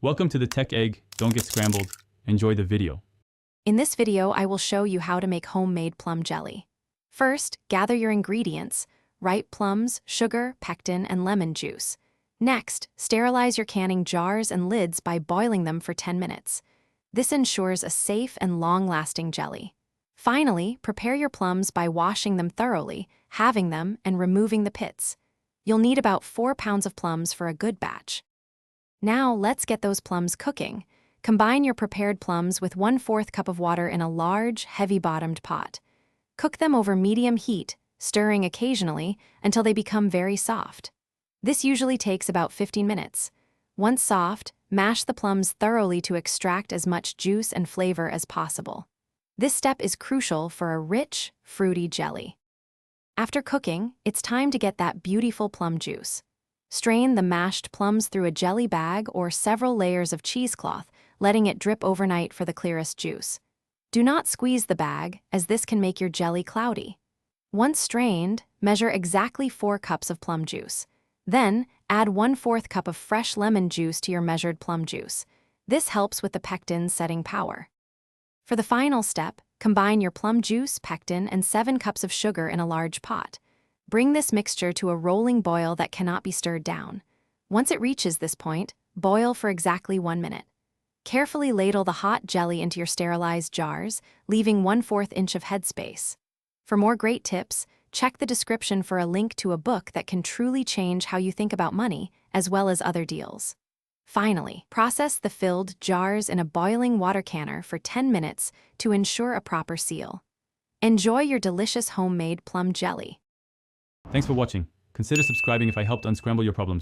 Welcome to the Tech Egg. Don't get scrambled. Enjoy the video. In this video, I will show you how to make homemade plum jelly. First, gather your ingredients: ripe plums, sugar, pectin, and lemon juice. Next, sterilize your canning jars and lids by boiling them for 10 minutes. This ensures a safe and long-lasting jelly. Finally, prepare your plums by washing them thoroughly, halving them, and removing the pits. You'll need about 4 pounds of plums for a good batch. Now, let's get those plums cooking. Combine your prepared plums with 1/4 cup of water in a large, heavy-bottomed pot. Cook them over medium heat, stirring occasionally until they become very soft. This usually takes about 15 minutes. Once soft, mash the plums thoroughly to extract as much juice and flavor as possible. This step is crucial for a rich, fruity jelly. After cooking, it's time to get that beautiful plum juice. Strain the mashed plums through a jelly bag or several layers of cheesecloth, letting it drip overnight for the clearest juice. Do not squeeze the bag, as this can make your jelly cloudy. Once strained, measure exactly 4 cups of plum juice. Then, add 1/4 cup of fresh lemon juice to your measured plum juice. This helps with the pectin's setting power. For the final step, combine your plum juice, pectin, and 7 cups of sugar in a large pot. Bring this mixture to a rolling boil that cannot be stirred down. Once it reaches this point, boil for exactly 1 minute. Carefully ladle the hot jelly into your sterilized jars, leaving 1/4 inch of headspace. For more great tips, check the description for a link to a book that can truly change how you think about money, as well as other deals. Finally, process the filled jars in a boiling water canner for 10 minutes to ensure a proper seal. Enjoy your delicious homemade plum jelly. Thanks for watching. Consider subscribing if I helped unscramble your problems.